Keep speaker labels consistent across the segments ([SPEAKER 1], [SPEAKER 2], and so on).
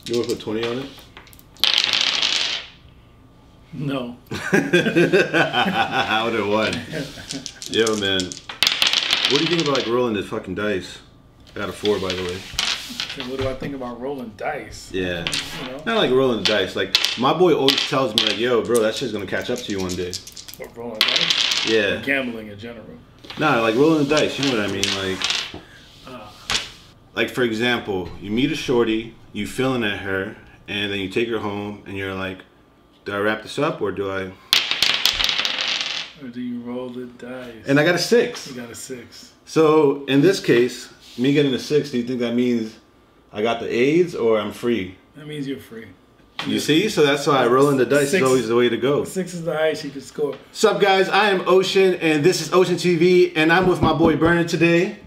[SPEAKER 1] You want to put 20 on it?
[SPEAKER 2] No.
[SPEAKER 1] I would have won. Yo, man. What do you think about like rolling the fucking dice? I got a 4, by the way.
[SPEAKER 2] And what do I think about rolling dice?
[SPEAKER 1] Yeah.
[SPEAKER 2] You know?
[SPEAKER 1] Not like rolling the dice. Like, my boy always tells me, like, yo, bro, that shit's gonna catch up to you one day.
[SPEAKER 2] What, rolling dice?
[SPEAKER 1] Yeah.
[SPEAKER 2] Or gambling in general.
[SPEAKER 1] Nah, like rolling the dice, you know what I mean? Like for example, you meet a shorty, you feeling at her, and then you take her home, and you're like, do I wrap this up, or do I...
[SPEAKER 2] Or do you roll the dice?
[SPEAKER 1] And I got a 6.
[SPEAKER 2] You got a 6.
[SPEAKER 1] So, in this case, me getting a 6, do you think that means I got the AIDS, or I'm free?
[SPEAKER 2] That means you're free.
[SPEAKER 1] You see? So that's why rolling the dice is always the way to go.
[SPEAKER 2] 6 is the highest you can score.
[SPEAKER 1] What's up, guys? I am Ocean, and this is OceanTV, and I'm with my boy Burna today.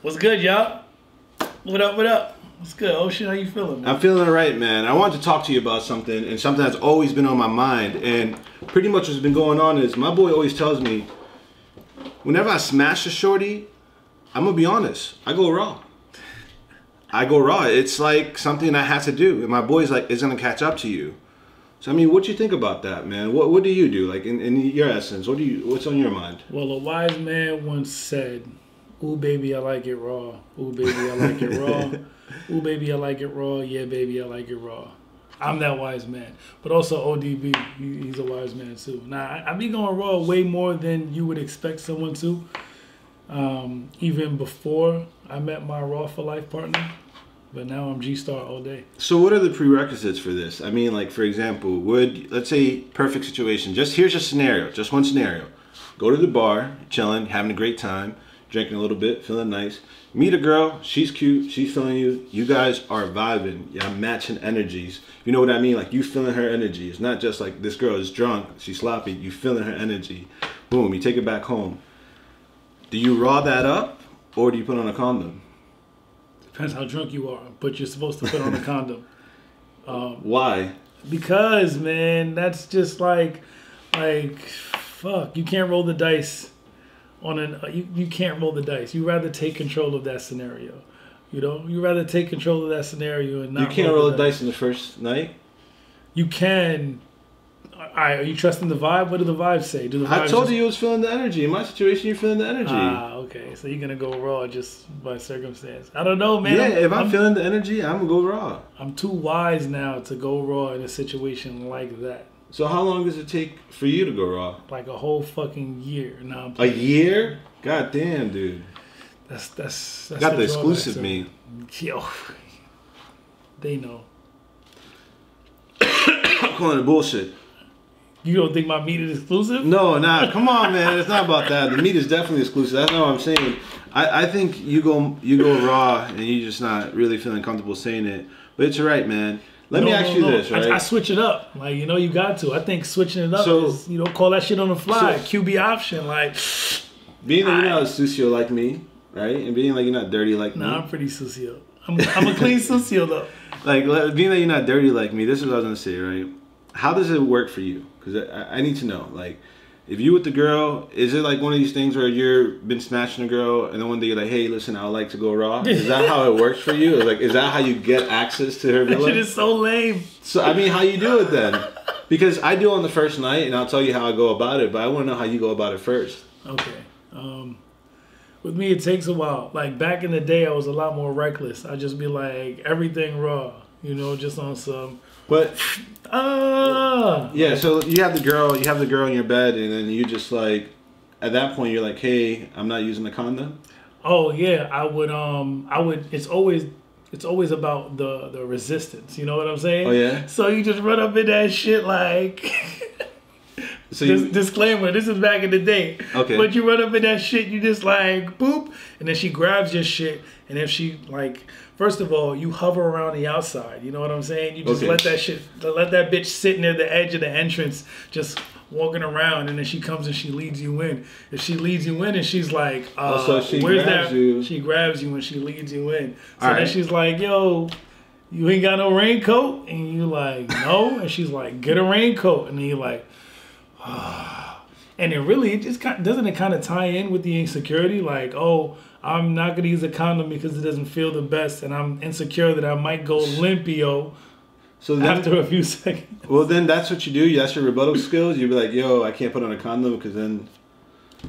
[SPEAKER 2] What's good, y'all? What up, what up? What's good, Ocean? How you feeling, man?
[SPEAKER 1] I'm feeling all right, man. I wanted to talk to you about something, and something that's always been on my mind, and pretty much what's been going on is my boy always tells me, whenever I smash a shorty, I'm going to be honest, I go raw. I go raw. It's like something I have to do, and my boy's like, it's going to catch up to you. So, I mean, what do you think about that, man? What do you do? Like, in your essence, what's on your mind?
[SPEAKER 2] Well, a wise man once said, ooh, baby, I like it raw. Ooh, baby, I like it raw. Ooh, baby, I like it raw. Yeah, baby, I like it raw. I'm that wise man. But also ODB, he's a wise man too. Now, I be going raw way more than you would expect someone to. Even before I met my raw for life partner. But now I'm G-Star all day. So
[SPEAKER 1] what are the prerequisites for this? I mean, like, for example, let's say, perfect situation. Here's a scenario, just one scenario. Go to the bar, chilling, having a great time, drinking a little bit, feeling nice. Meet a girl, she's cute, she's feeling you. You guys are vibing, you're matching energies. You know what I mean? Like, you feeling her energy. It's not just like this girl is drunk, she's sloppy, you feeling her energy. Boom, you take it back home. Do you raw that up, or do you put on a condom?
[SPEAKER 2] Depends how drunk you are, but you're supposed to put on a condom.
[SPEAKER 1] Why?
[SPEAKER 2] Because, man, that's just like, fuck, you can't roll the dice on you can't roll the dice. You rather take control of that scenario. You know, you rather take control of that scenario and not.
[SPEAKER 1] You can't roll the dice in the first night.
[SPEAKER 2] You can. Are you trusting the vibe? What do the vibes say? Do the vibes
[SPEAKER 1] I told you was feeling the energy. In my situation, you're feeling the energy.
[SPEAKER 2] Okay. So you're gonna go raw just by circumstance. I don't know, man.
[SPEAKER 1] Yeah, if I'm feeling the energy, I'm gonna go raw.
[SPEAKER 2] I'm too wise now to go raw in a situation like that.
[SPEAKER 1] So how long does it take for you to go raw?
[SPEAKER 2] Like a whole fucking year. Now
[SPEAKER 1] a year? God damn, dude.
[SPEAKER 2] That's
[SPEAKER 1] got the exclusive me.
[SPEAKER 2] Yo, they know.
[SPEAKER 1] I'm calling it bullshit.
[SPEAKER 2] You don't think my meat is exclusive?
[SPEAKER 1] No, nah. Come on, man. It's not about that. The meat is definitely exclusive. That's not what I'm saying. I think you go raw and you're just not really feeling comfortable saying it. But it's all right, man. Let me ask you this, right?
[SPEAKER 2] I switch it up. Like, you know, you got to. I think switching it up is, you know, call that shit on the fly. QB option. Like,
[SPEAKER 1] being that you're not a sucio like me, right? And being like you're not dirty like me.
[SPEAKER 2] Nah, I'm pretty sucio. I'm a clean sucio, though.
[SPEAKER 1] Like, being that you're not dirty like me, this is what I was going to say, right? How does it work for you? Because I need to know. Like, if you with the girl, is it like one of these things where you've been smashing a girl and then one day you're like, hey, listen, I would like to go raw? Is that how it works for you? Like, is that how you get access to her villa?
[SPEAKER 2] That shit is so lame.
[SPEAKER 1] So, I mean, how you do it then? Because I do it on the first night and I'll tell you how I go about it, but I want to know how you go about it first.
[SPEAKER 2] Okay. With me, it takes a while. Like, back in the day, I was a lot more reckless. I'd just be like, everything raw, you know, just on some...
[SPEAKER 1] But yeah, so you have the girl in your bed, and then you just like, at that point you're like, hey, I'm not using the condom.
[SPEAKER 2] Oh yeah, I would. It's always about the resistance. You know what I'm saying?
[SPEAKER 1] Oh yeah.
[SPEAKER 2] So you just run up in that shit like. So disclaimer, this is back in the day.
[SPEAKER 1] Okay.
[SPEAKER 2] But you run up in that shit, you just like boop, and then she grabs your shit, and if she like, first of all, you hover around the outside. You know what I'm saying? You just let that bitch sit near the edge of the entrance, just walking around, and then she comes and she leads you in. If she leads you in and she's like,
[SPEAKER 1] so she
[SPEAKER 2] where's
[SPEAKER 1] grabs
[SPEAKER 2] that?
[SPEAKER 1] You.
[SPEAKER 2] She grabs you and she leads you in. So
[SPEAKER 1] all
[SPEAKER 2] then
[SPEAKER 1] right.
[SPEAKER 2] she's like, yo, you ain't got no raincoat? And you like, no. And she's like, get a raincoat. And then you're like, and it just doesn't it kind of tie in with the insecurity? Like, oh, I'm not gonna use a condom because it doesn't feel the best, and I'm insecure that I might go limpio. So then, after a few seconds.
[SPEAKER 1] Well, then that's what you do. That's your rebuttal skills. You'd be like, yo, I can't put on a condom because then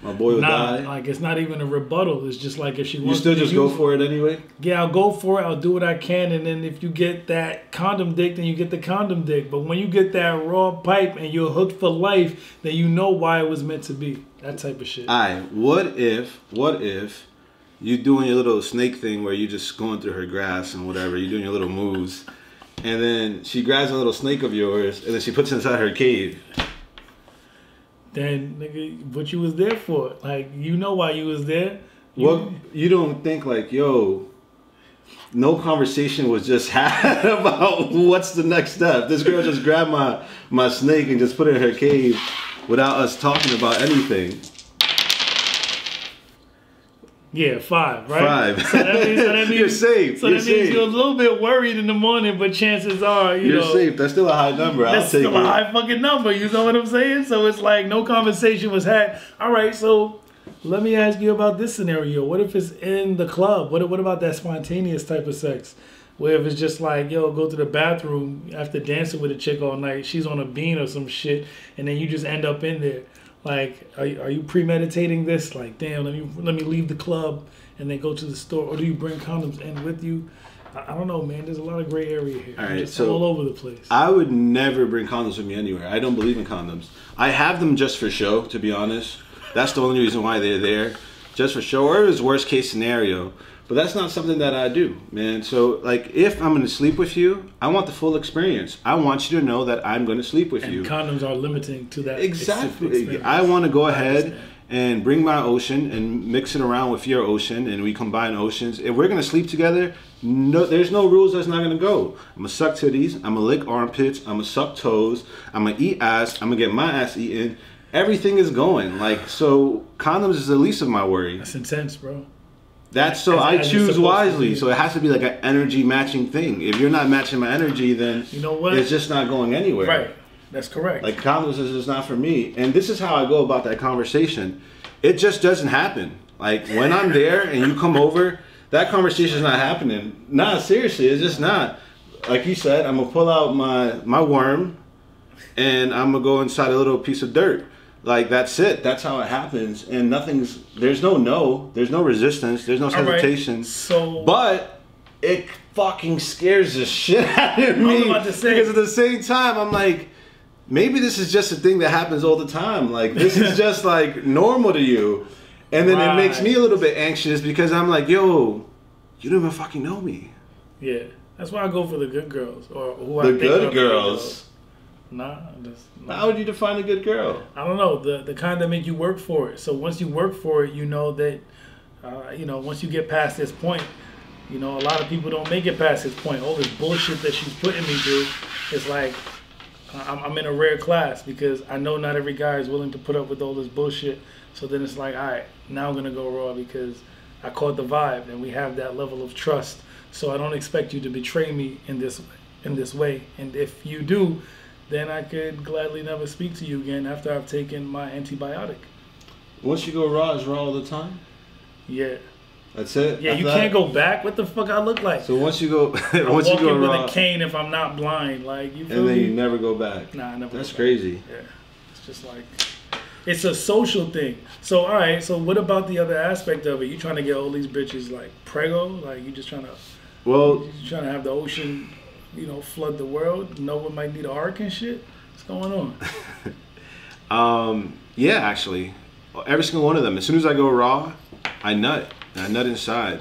[SPEAKER 1] my boy will die.
[SPEAKER 2] Like, it's not even a rebuttal. It's just like if she wants
[SPEAKER 1] to. You still just go for it anyway?
[SPEAKER 2] Yeah, I'll go for it. I'll do what I can. And then if you get that condom dick, then you get the condom dick. But when you get that raw pipe and you're hooked for life, then you know why it was meant to be. That type of shit.
[SPEAKER 1] All right. What if you're doing your little snake thing where you're just going through her grass and whatever, you're doing your little moves, and then she grabs a little snake of yours and then she puts it inside her cave?
[SPEAKER 2] Then, nigga, what you was there for? Like, you know why you was there.
[SPEAKER 1] You don't think like, yo, no conversation was just had about what's the next step? This girl just grabbed my snake and just put it in her cave without us talking about anything.
[SPEAKER 2] Yeah, 5, right?
[SPEAKER 1] 5.
[SPEAKER 2] So that means
[SPEAKER 1] you're safe.
[SPEAKER 2] So that means you're a little bit worried in the morning, but chances are, you're
[SPEAKER 1] safe. That's still a high number.
[SPEAKER 2] That's still a high fucking number. You know what I'm saying? So it's like no conversation was had. All right, so let me ask you about this scenario. What if it's in the club? What about that spontaneous type of sex? Where if it's just like, yo, go to the bathroom after dancing with a chick all night, she's on a bean or some shit, and then you just end up in there. Like, are you premeditating this? Like, damn, let me leave the club and then go to the store, or do you bring condoms in with you? I don't know, man. There's a lot of gray area here.
[SPEAKER 1] All right,
[SPEAKER 2] just all over the place.
[SPEAKER 1] I would never bring condoms with me anywhere. I don't believe in condoms. I have them just for show, to be honest. That's the only reason why they're there, just for show, or it's worst case scenario. But that's not something that I do, man. So, like, if I'm going to sleep with you, I want the full experience. I want you to know that I'm going to sleep with you.
[SPEAKER 2] And condoms are limiting to that.
[SPEAKER 1] Exactly. I want to go ahead and bring my ocean and mix it around with your ocean, and we combine oceans. If we're going to sleep together, no, there's no rules that's not going to go. I'm going to suck titties. I'm going to lick armpits. I'm going to suck toes. I'm going to eat ass. I'm going to get my ass eaten. Everything is going. Like, so condoms is the least of my worry.
[SPEAKER 2] That's intense, bro.
[SPEAKER 1] That's so I choose wisely. So it has to be like an energy matching thing. If you're not matching my energy, then
[SPEAKER 2] you know what?
[SPEAKER 1] It's just not going anywhere.
[SPEAKER 2] Right. That's correct.
[SPEAKER 1] Like condoms is just not for me. And this is how I go about that conversation. It just doesn't happen. Like when I'm there and you come over, that conversation's not happening. Nah, seriously, it's just not. Like you said, I'm gonna pull out my worm and I'm gonna go inside a little piece of dirt. Like, that's it. That's how it happens. And there's no resistance. There's no hesitation.
[SPEAKER 2] Right. So,
[SPEAKER 1] but it fucking scares the shit out of me. Because at the same time, I'm like, maybe this is just a thing that happens all the time. Like, this is just like normal to you. And then it makes me a little bit anxious because I'm like, yo, you don't even fucking know me.
[SPEAKER 2] Yeah. That's why I go for the good girls. Or who
[SPEAKER 1] I think good girls.
[SPEAKER 2] Nah.
[SPEAKER 1] How would you define a good girl?
[SPEAKER 2] I don't know. The kind that make you work for it. So once you work for it, you know that, once you get past this point, a lot of people don't make it past this point. All this bullshit that she's putting me through, it's like I'm in a rare class because I know not every guy is willing to put up with all this bullshit. So then it's like, all right, now I'm going to go raw because I caught the vibe and we have that level of trust. So I don't expect you to betray me in this way. And if you do, then I could gladly never speak to you again after I've taken my antibiotic.
[SPEAKER 1] Once you go raw, is raw all the time?
[SPEAKER 2] Yeah.
[SPEAKER 1] That's it?
[SPEAKER 2] Yeah, you can't go back. What the fuck I look like?
[SPEAKER 1] So once you go
[SPEAKER 2] once you go raw, with a cane if I'm not blind. Like, you feel
[SPEAKER 1] and then
[SPEAKER 2] me?
[SPEAKER 1] you never go back.
[SPEAKER 2] Nah, I never
[SPEAKER 1] That's crazy.
[SPEAKER 2] Yeah. It's just like, it's a social thing. So, all right, so what about the other aspect of it? You trying to get all these bitches, like, prego? Like, you just trying to have the ocean, flood the world? No one might need an ark and shit? What's going
[SPEAKER 1] on? Yeah, actually. Every single one of them. As soon as I go raw, I nut. I nut inside.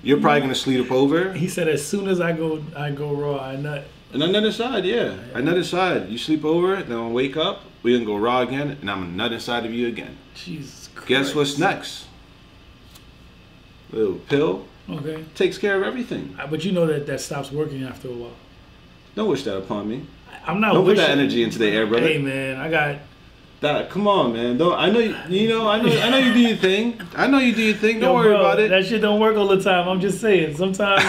[SPEAKER 1] You're probably going to sleep over.
[SPEAKER 2] He said as soon as I go raw, I nut.
[SPEAKER 1] And I nut inside, yeah. I nut inside. You sleep over, then I'll wake up, we're going to go raw again, and I'm going to nut inside of you again.
[SPEAKER 2] Jesus Christ.
[SPEAKER 1] Guess what's next? Little pill.
[SPEAKER 2] Okay.
[SPEAKER 1] Takes care of everything.
[SPEAKER 2] But you know that stops working after a while.
[SPEAKER 1] Don't wish that upon me.
[SPEAKER 2] I'm not
[SPEAKER 1] Don't put that energy into the air, brother.
[SPEAKER 2] Hey, man, I got...
[SPEAKER 1] That, come on, man. I know you do your thing. I know you do your thing. Don't worry about it.
[SPEAKER 2] That shit don't work all the time. I'm just saying. Sometimes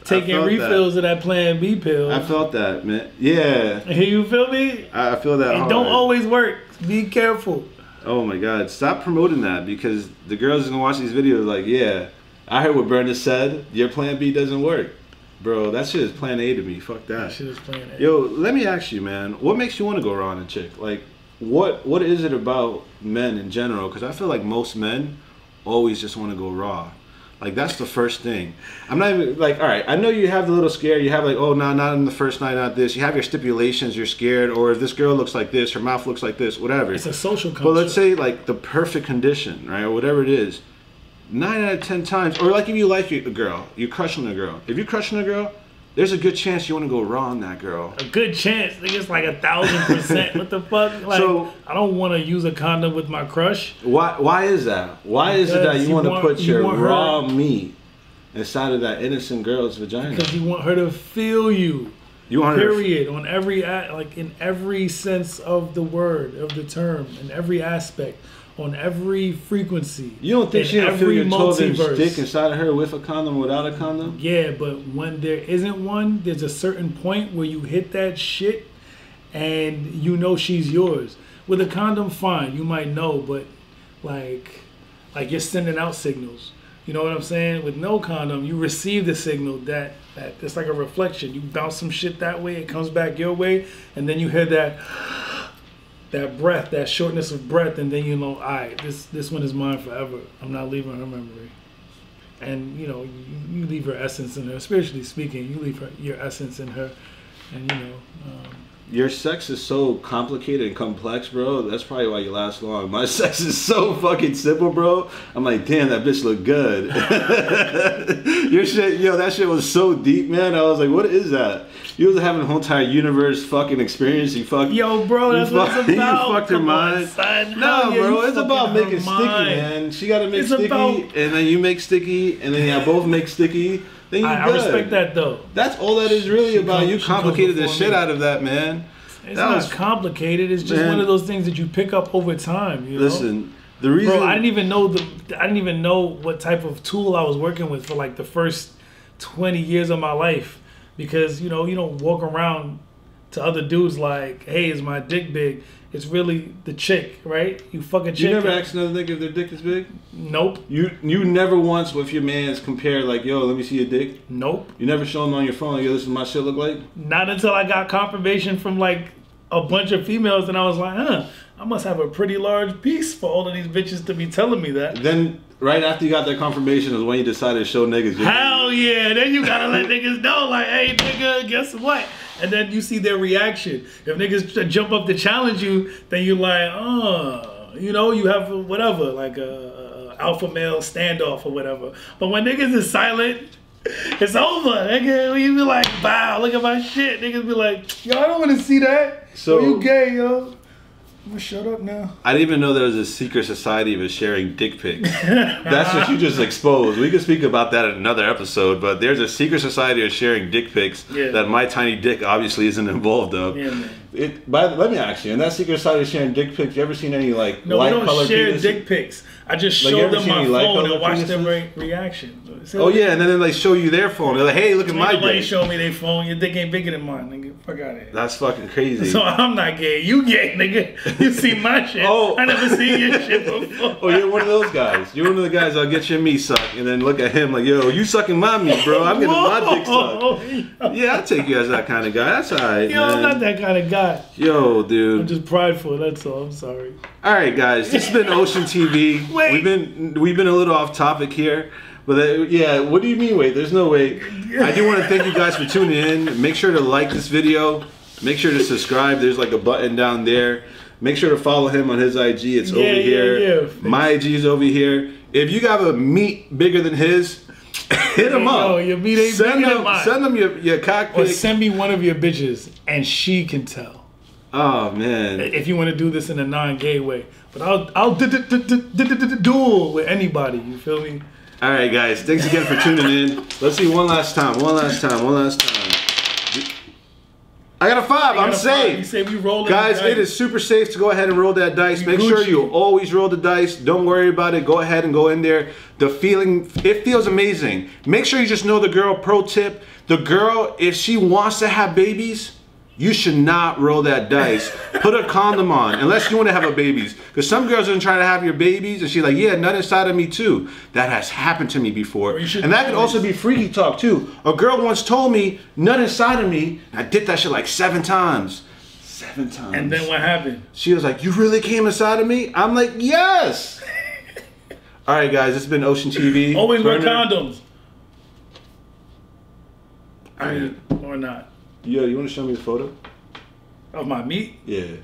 [SPEAKER 2] taking refills of that Plan B pill.
[SPEAKER 1] I felt that, man. Yeah.
[SPEAKER 2] You feel me?
[SPEAKER 1] I feel that.
[SPEAKER 2] It don't always work. Be careful.
[SPEAKER 1] Oh my God, stop promoting that, because the girls are gonna watch these videos like, yeah, I heard what Burna said. Your plan B doesn't work. Bro, that shit is plan A to me. Fuck that.
[SPEAKER 2] That shit is plan A.
[SPEAKER 1] Yo, let me ask you, man, what makes you want to go raw on a chick? Like, what is it about men in general? Because I feel like most men always just want to go raw. Like, that's the first thing. I'm not even, like, all right, I know you have the little scare. You have, like, oh, no, not in the first night, not this. You have your stipulations. You're scared. Or if this girl looks like this, her mouth looks like this, whatever.
[SPEAKER 2] It's a social construct.
[SPEAKER 1] But let's say, like, the perfect condition, right, or whatever it is. 9 out of 10 times, or like if you like a girl, you're crushing a girl. If you're crushing a girl, there's a good chance you want to go raw on that girl.
[SPEAKER 2] A good chance. I think it's like 1,000%. What the fuck? Like, so, I don't want to use a condom with my crush.
[SPEAKER 1] Why is that? Why is it that you want to put your raw meat inside of that innocent girl's vagina?
[SPEAKER 2] Because you want her to feel you.
[SPEAKER 1] You want her
[SPEAKER 2] period. On every, like, in every sense of the word, of the term, in every aspect. On every frequency.
[SPEAKER 1] You don't think she don't feel your 12-inch dick inside of her with a condom or without a condom?
[SPEAKER 2] Yeah, but when there isn't one, there's a certain point where you hit that shit and you know she's yours. With a condom, fine, you might know, but like you're sending out signals. You know what I'm saying? With no condom, you receive the signal that it's like a reflection. You bounce some shit that way, it comes back your way, and then you hear that breath, that shortness of breath, and then you know, all right, this one is mine forever. I'm not leaving her memory. And you know, you leave her essence in her. Spiritually speaking, you leave your essence in her, and you know.
[SPEAKER 1] Your sex is so complicated and complex, bro. That's probably why you last long. My sex is so fucking simple, bro. I'm like, damn, that bitch look good. Your shit, yo, that shit was so deep, man. I was like, what is that? You was having a whole entire universe fucking experience. You fucked.
[SPEAKER 2] Yo, bro, that's what it's about.
[SPEAKER 1] You fucked her mind. No, bro, it's about making sticky, man. She got to make sticky, and then you make sticky, and then y'all both make sticky. Then you
[SPEAKER 2] I respect that though.
[SPEAKER 1] That's all that is really about. You complicated the shit out of that, man.
[SPEAKER 2] It's not complicated. It's just one of those things that you pick up over time. You know?
[SPEAKER 1] Listen, the reason,
[SPEAKER 2] bro, I didn't even know what type of tool I was working with for like the first 20 years of my life, because you know you don't walk around to other dudes like, hey, is my dick big? It's really the chick, right? You fucking chick.
[SPEAKER 1] You never asked another nigga if their dick is big?
[SPEAKER 2] Nope.
[SPEAKER 1] You never once with your mans compared like, yo, let me see your dick?
[SPEAKER 2] Nope.
[SPEAKER 1] You never show them on your phone, like, yo, this is my shit look like?
[SPEAKER 2] Not until I got confirmation from like a bunch of females, and I was like, I must have a pretty large piece for all of these bitches to be telling me that.
[SPEAKER 1] Then, right after you got that confirmation is when you decided to show niggas.
[SPEAKER 2] Hell yeah, then you gotta let niggas know, like, hey nigga, guess what? And then you see their reaction. If niggas jump up to challenge you, then you're like, you know, you have whatever, like a alpha male standoff or whatever. But when niggas is silent, it's over. Nigga, you be like, wow, look at my shit. Niggas be like, yo, I don't want to see that. So you gay, yo. I'm gonna shut up now.
[SPEAKER 1] I didn't even know there was a secret society of sharing dick pics. That's what you just exposed. We could speak about that in another episode, but there's a secret society of sharing dick pics that my tiny dick obviously isn't involved of.
[SPEAKER 2] Yeah, man.
[SPEAKER 1] Let me ask you, in that secret society of sharing dick pics, you ever seen any like light color penises?
[SPEAKER 2] No, we don't share dick pics. I just show them my phone and watch their reaction.
[SPEAKER 1] Oh yeah, and then they like show you their phone. They're like, hey, look at my dick.
[SPEAKER 2] Nobody show me their phone. Your dick ain't bigger than mine, nigga. Fuck out of here.
[SPEAKER 1] That's fucking crazy.
[SPEAKER 2] So I'm not gay. You gay, nigga. You see my shit. I never seen your shit before.
[SPEAKER 1] Oh, you're one of those guys. You're one of the guys that'll get your meat sucked and then look at him like, yo, you sucking my meat, bro. I'm getting my dick sucked. Yeah, I'll take you as that kind of guy. That's all right,
[SPEAKER 2] man. I'm not that kind of guy.
[SPEAKER 1] Yo, dude.
[SPEAKER 2] I'm just prideful, that's all. I'm sorry.
[SPEAKER 1] All right, guys. This has been OceanTV.
[SPEAKER 2] Wait.
[SPEAKER 1] We've been a little off topic here. But yeah, what do you mean wait? There's no wait. I do want to thank you guys for tuning in. Make sure to like this video. Make sure to subscribe. There's like a button down there. Make sure to follow him on his IG. It's over here. Yeah. My IG is over here. If you got a meat bigger than his, hit him up.
[SPEAKER 2] Yo, your meat ain't bigger than mine.
[SPEAKER 1] Send him your cockpit.
[SPEAKER 2] Or send me one of your bitches and she can tell.
[SPEAKER 1] Oh man!
[SPEAKER 2] If you want to do this in a non-gay way, but I'll duel with anybody. You feel me?
[SPEAKER 1] All right, guys. Thanks again for tuning in. Let's see one last time. I got a 5. I'm safe.
[SPEAKER 2] You say we roll
[SPEAKER 1] guys, it is super safe to go ahead and roll that dice. Make sure you always roll the dice. Don't worry about it. Go ahead and go in there. The feeling, it feels amazing. Make sure you just know the girl. Pro tip: the girl, if she wants to have babies, You should not roll that dice. Put a condom on, unless you want to have a babies. Because some girls are trying to have your babies, and she's like, yeah, nut inside of me too. That has happened to me before. And that could also be freaky talk too. A girl once told me, nut inside of me, and I did that shit like 7 times. 7 times.
[SPEAKER 2] And then what happened?
[SPEAKER 1] She was like, you really came inside of me? I'm like, yes. All right, guys, it's been OceanTV.
[SPEAKER 2] Always wear condoms.
[SPEAKER 1] All right.
[SPEAKER 2] Or not.
[SPEAKER 1] Yo, you want to show me the photo?
[SPEAKER 2] Of my meat?
[SPEAKER 1] Yeah.